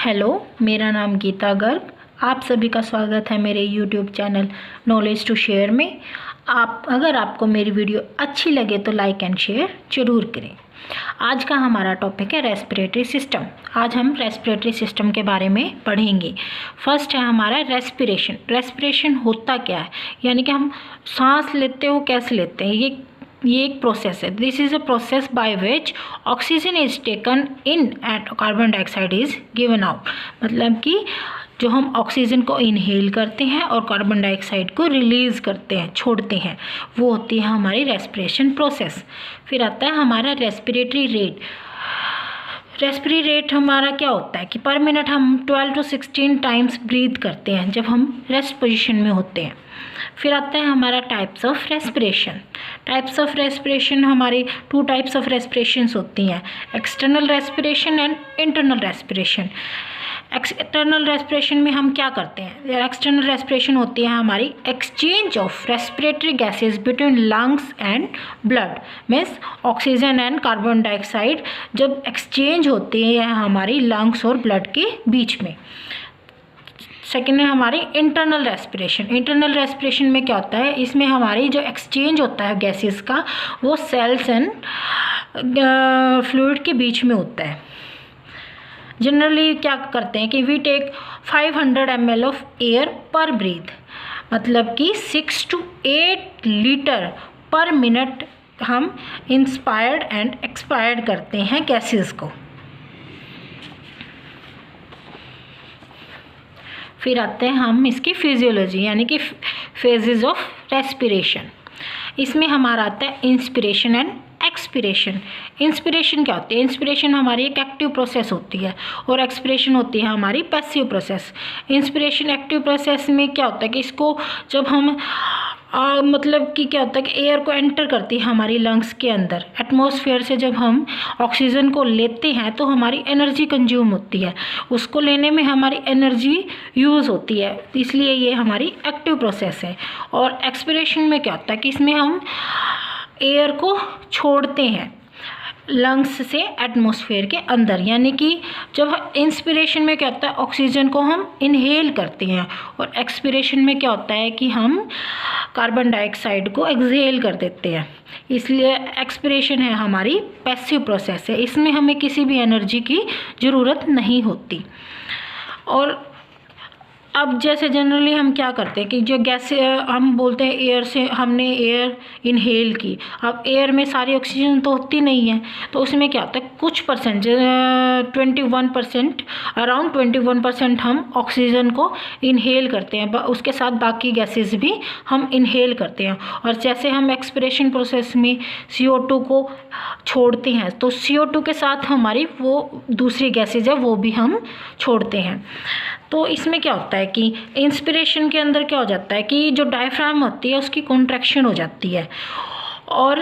Hello, मेरा नाम गीता गर्ग। आप सभी का स्वागत है मेरे YouTube channel knowledge to share में। अगर आपको मेरी वीडियो अच्छी लगे तो लाइक एंड शेयर जरूर करें। आज का हमारा टॉपिक है रेस्पिरेटरी सिस्टम। आज हम रेस्पिरेटरी सिस्टम के बारे में पढ़ेंगे। फर्स्ट है हमारा रेस्पिरेशन। रेस्पिरेशन होता क्या है, यानी कि हम सांस लेते हो कैसे लेते हैं, ये एक प्रोसेस है। This is a process by which oxygen is taken in and carbon dioxide is given out. मतलब कि जो हम ऑक्सीजन को इनहेल करते हैं और कार्बन डाइऑक्साइड को रिलीज़ करते हैं, छोड़ते हैं, वो होती है हमारी रेस्पिरेशन प्रोसेस। फिर आता है हमारा रेस्पिरेटरी रेट। रेस्पिरेटरी रेट हमारा क्या होता है कि पर मिनट हम 12 to 16 टाइम्स ब्रीथ करते हैं जब हम रेस्ट पोजीशन में होते हैं। फिर आता है हमारा types of respiration. Types of respiration हमारी 2 टाइप्स ऑफ रेस्पिरेशंस होती हैं, external respiration and internal respiration. External respiration में हम क्या करते हैं, एक्सटर्नल रेस्पिरेशन होती है हमारी exchange of respiratory gases between lungs and blood. Means oxygen and carbon dioxide जब एक्सचेंज होती है हमारी लंग्स और ब्लड के बीच में। सेकेंड है हमारी इंटरनल रेस्पिरेशन। इंटरनल रेस्पिरेशन में क्या होता है, इसमें हमारी जो एक्सचेंज होता है गैसेस का वो सेल्स एंड फ्लूइड के बीच में होता है। जनरली क्या करते हैं कि we take 500 ml of air per breath, मतलब कि 6 to 8 लीटर पर मिनट हम इंस्पायर्ड एंड एक्सपायर्ड करते हैं गैसेस को। फिर आते हैं हम इसकी फिजियोलॉजी, यानी कि फेजेस ऑफ रेस्पिरेशन। इसमें हमारा आता है इंस्पिरेशन एंड एक्सपिरेशन। इंस्पिरेशन क्या होती है, इंस्पिरेशन हमारी एक एक्टिव प्रोसेस होती है और एक्सपिरेशन होती है हमारी passive process. Inspiration active process में क्या होता है कि इसको जब हम मतलब कि क्या होता है कि एयर को एंटर करती है हमारी लंग्स के अंदर, एटमॉस्फेयर से जब हम ऑक्सीजन को लेते हैं तो हमारी एनर्जी कंज्यूम होती है, उसको लेने में हमारी एनर्जी यूज़ होती है, इसलिए ये हमारी एक्टिव प्रोसेस है। और एक्सपिरेशन में क्या होता है कि इसमें हम एयर को छोड़ते हैं लंग्स से एटमॉस्फेयर के अंदर, यानी कि जब इंस्पिरेशन में क्या होता है ऑक्सीजन को हम इनहेल करते हैं और एक्सपिरेशन में क्या होता है कि हम कार्बन डाइऑक्साइड को एक्सहेल कर देते हैं, इसलिए एक्सपिरेशन है हमारी पैसिव प्रोसेस है। इसमें हमें किसी भी एनर्जी की ज़रूरत नहीं होती। और अब जैसे जनरली हम क्या करते हैं कि जो गैस हम बोलते हैं एयर से हमने एयर इनहेल की, अब एयर में सारी ऑक्सीजन तो होती नहीं है, तो उसमें क्या होता है कुछ परसेंट 21%, अराउंड 21% हम ऑक्सीजन को इनहेल करते हैं, उसके साथ बाकी गैसेस भी हम इनहेल करते हैं। और जैसे हम एक्सपिरेशन प्रोसेस में CO2 को छोड़ते हैं तो CO2 के साथ हमारी वो दूसरी गैसेज है वो भी हम छोड़ते हैं। तो इसमें क्या होता है कि इंस्पिरेशन के अंदर क्या हो जाता है कि जो डायफ्राम होती है उसकी कॉन्ट्रैक्शन हो जाती है और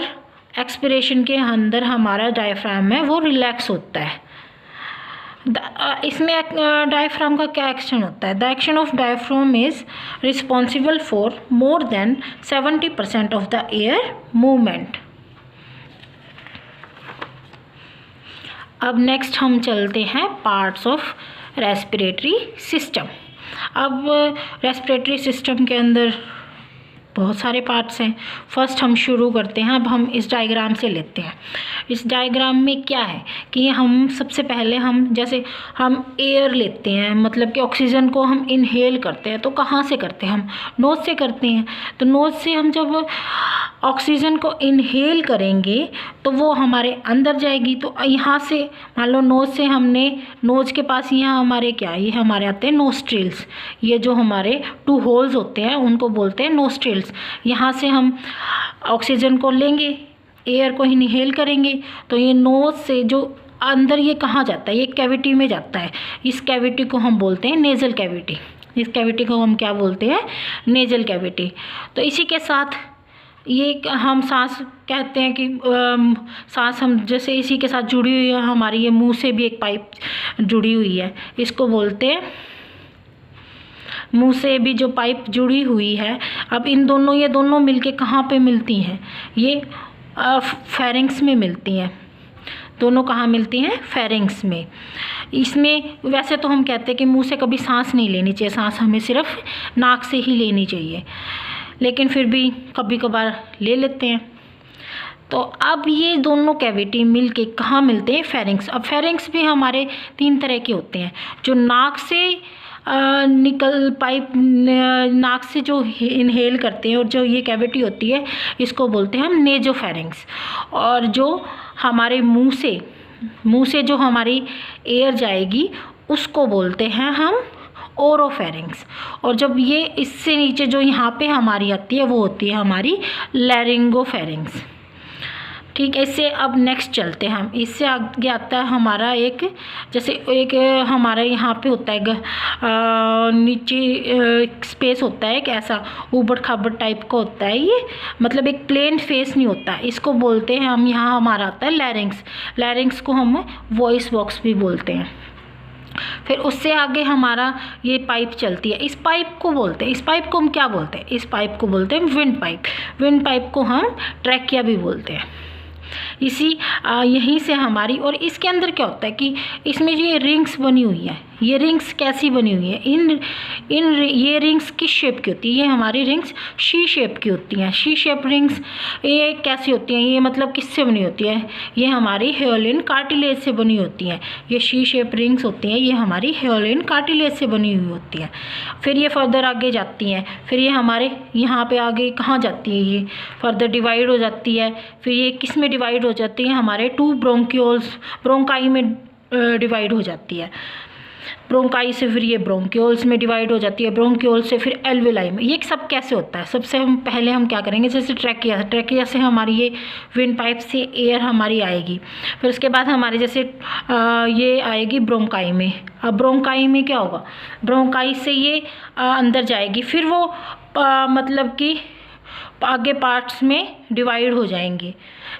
एक्सपिरेशन के अंदर हमारा डायफ्राम है वो रिलैक्स होता है। इसमें डायफ्राम का क्या एक्शन होता है, the action of diaphragm is responsible for more than 70% of the air movement. अब नेक्स्ट हम चलते हैं पार्ट्स ऑफ रेस्पिरेटरी सिस्टम। अब रेस्पिरेटरी सिस्टम के अंदर बहुत सारे पार्ट्स हैं। फर्स्ट हम शुरू करते हैं, अब हम इस डायग्राम से लेते हैं। इस डायग्राम में क्या है कि हम सबसे पहले हम जैसे हम एयर लेते हैं, मतलब कि ऑक्सीजन को हम इनहेल करते हैं, तो कहाँ से करते हैं, हम नोज़ से करते हैं। तो नोज़ से हम जब ऑक्सीजन को इनहेल करेंगे तो वो हमारे अंदर जाएगी। तो यहाँ से मान लो नोज़ से हमने, नोज़ के पास यहाँ हमारे क्या, ये हमारे आते हैं नोस्ट्रिल्स, ये जो हमारे 2 होल्स होते हैं उनको बोलते हैं नोस्ट्रिल्स। यहाँ से हम ऑक्सीजन को लेंगे, एयर को इनहेल करेंगे, तो ये नोज़ से जो अंदर ये कहाँ जाता है, ये कैविटी में जाता है। इस कैविटी को हम बोलते हैं नेज़ल कैविटी। इस कैविटी को हम क्या बोलते हैं, नेज़ल कैविटी। तो इसी के साथ ये हम सांस कहते हैं कि सांस हम जैसे इसी के साथ जुड़ी हुई है हमारी, ये मुंह से भी एक पाइप जुड़ी हुई है, इसको बोलते हैं, मुंह से भी जो पाइप जुड़ी हुई है। अब इन दोनों, ये दोनों मिलके कहाँ पे मिलती हैं, ये फेरिंग्स में मिलती हैं। दोनों कहाँ मिलती हैं? फेरिंग्स में। इसमें वैसे तो हम कहते हैं कि मुंह से कभी सांस नहीं लेनी चाहिए, सांस हमें सिर्फ नाक से ही लेनी चाहिए, लेकिन फिर भी कभी कभार ले लेते हैं। तो अब ये दोनों कैविटी मिल के कहाँ मिलते हैं? फेरिंग्स। अब फेरिंग्स भी हमारे 3 तरह के होते हैं, जो नाक से नाक से जो इनहेल करते हैं, और जो ये कैविटी होती है इसको बोलते हैं हम नेजोफेरिंग्स। और जो हमारे मुंह से जो हमारी एयर जाएगी उसको बोलते हैं हम ओरोफेरिंग्स। और जब ये इससे नीचे जो यहाँ पे हमारी आती है वो होती है हमारी लैरिंगोफेरिंग्स। ठीक है, इससे अब नेक्स्ट चलते हैं हम। इससे आगे आता है हमारा एक, जैसे एक हमारा यहाँ पे होता है नीचे स्पेस होता है, एक ऐसा ऊबड़ खाबड़ टाइप का होता है ये, मतलब एक प्लेन फेस नहीं होता, इसको बोलते हैं हम, यहाँ हमारा आता है लैरिंग्स। लैरिंग्स को हम वॉइस बॉक्स भी बोलते हैं। फिर उससे आगे हमारा ये पाइप चलती है, इस पाइप को बोलते हैं, इस पाइप को हम क्या बोलते हैं? इस पाइप को बोलते हैं विंड पाइप। विंड पाइप को हम ट्रैकिया भी बोलते हैं। यहीं से हमारी, और इसके अंदर क्या होता है कि इसमें जो ये रिंग्स बनी हुई है, ये रिंग्स कैसी बनी हुई है? ये रिंग्स किस शेप की होती है? ये हमारी रिंग्स शी शेप की होती हैं। शी शेप रिंग्स ये कैसी होती हैं? ये मतलब किससे बनी होती है? ये हमारी हियोलिन कार्टिलेज से बनी होती हैं। ये शी शेप रिंग्स होती हैं, ये हमारी हियोलिन कार्टिलेज से बनी हुई होती हैं। फिर ये फर्दर आगे जाती हैं, फिर ये हमारे यहाँ पे आगे कहाँ जाती है? ये फर्दर डिवाइड हो जाती है। फिर ये किस में डिवाइड हो जाती है? हमारे 2 ब्रोंक्यूल्स, ब्रोंकाई में डिवाइड हो जाती है। ब्रोंकाई से फिर ये ब्रोंक्यूल्स में डिवाइड हो जाती है, ब्रोंक्यूल से फिर एल्वेलाई में। ये सब कैसे होता है? सबसे पहले हम क्या करेंगे, जैसे ट्रैकिया से हमारी ये विंड पाइप से एयर हमारी आएगी, फिर उसके बाद हमारे जैसे ये आएगी ब्रोंकाई में। अब ब्रोंकाई में क्या होगा? ब्रोंकाई से ये अंदर जाएगी, फिर वो मतलब कि आगे पार्ट्स में डिवाइड हो जाएंगे।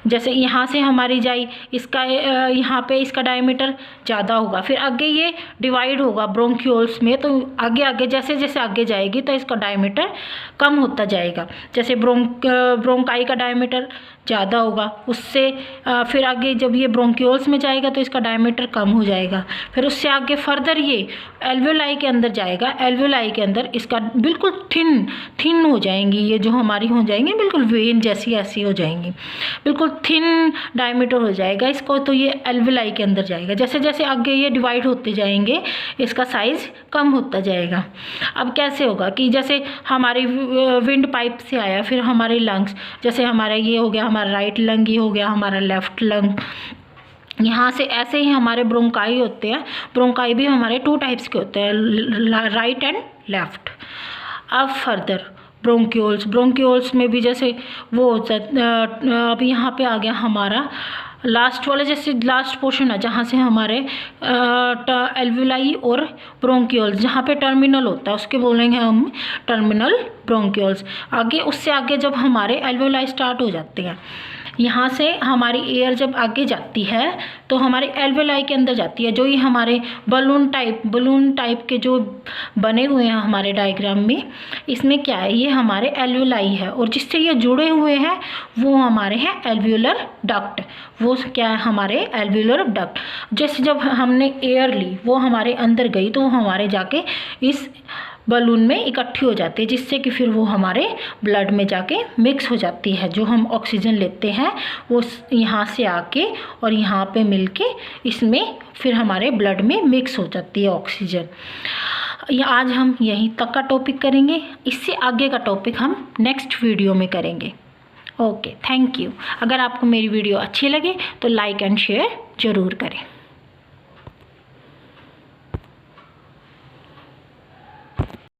जैसे यहाँ से हमारी जाई, इसका यहाँ पे इसका डायमीटर ज़्यादा होगा, फिर आगे ये डिवाइड होगा ब्रोंक्यूल्स में, तो आगे आगे जैसे जैसे आगे जाएगी तो इसका डायमीटर कम होता जाएगा। जैसे ब्रोंकाई का डायमीटर ज़्यादा होगा, उससे फिर आगे जब ये ब्रोंक्यूल्स में जाएगा तो इसका डायमीटर कम हो जाएगा। फिर उससे आगे फर्दर ये एल्वेलाई के अंदर जाएगा, एल्वेलाई के अंदर इसका बिल्कुल थिन हो जाएंगी, ये जो हमारी हो जाएंगी बिल्कुल वेन जैसी ऐसी हो जाएंगी, बिल्कुल थिन डायमीटर हो जाएगा इसको। तो ये एल्वेलाई के अंदर जाएगा, जैसे जैसे आगे ये डिवाइड होते जाएंगे इसका साइज़ कम होता जाएगा। अब कैसे होगा कि जैसे हमारी विंड पाइप से आया, फिर हमारे लंग्स, जैसे हमारा ये हो गया हमारा राइट लंग, ये हो गया हमारा लेफ्ट लंग, यहाँ से ऐसे ही हमारे ब्रोंकाई होते हैं। ब्रोंकाई भी हमारे 2 टाइप्स के होते हैं, राइट एंड लेफ्ट। अब फर्दर ब्रोंक्यूल्स में भी जैसे वो होता है, अब यहाँ पे आ गया हमारा लास्ट वाला, जैसे लास्ट पोर्शन है जहाँ से हमारे एल्वेलाई और ब्रोंक्यूल्स, जहाँ पे टर्मिनल होता है उसके बोलेंगे हम टर्मिनल ब्रोंक्यूल्स। आगे उससे आगे जब हमारे एल्वेलाई स्टार्ट हो जाते हैं, यहाँ से हमारी एयर जब आगे जाती है तो हमारे एल्वेलाई के अंदर जाती है, जो ये हमारे बलून टाइप के जो बने हुए हैं हमारे डायग्राम में, इसमें क्या है? ये हमारे एल्वेलाई है, और जिससे ये जुड़े हुए हैं वो हमारे हैं एल्व्यूलर डक्ट। वो क्या है? हमारे एल्व्यूलर डक्ट। जैसे जब हमने एयर ली वो हमारे अंदर गई तो वो हमारे जाके इस बलून में इकट्ठी हो जाती है, जिससे कि फिर वो हमारे ब्लड में जाके मिक्स हो जाती है। जो हम ऑक्सीजन लेते हैं वो यहाँ से आके और यहाँ पे मिलके इसमें फिर हमारे ब्लड में मिक्स हो जाती है ऑक्सीजन। आज हम यहीं तक का टॉपिक करेंगे, इससे आगे का टॉपिक हम नेक्स्ट वीडियो में करेंगे। Okay, thank you. अगर आपको मेरी वीडियो अच्छी लगे तो लाइक एंड शेयर ज़रूर करें।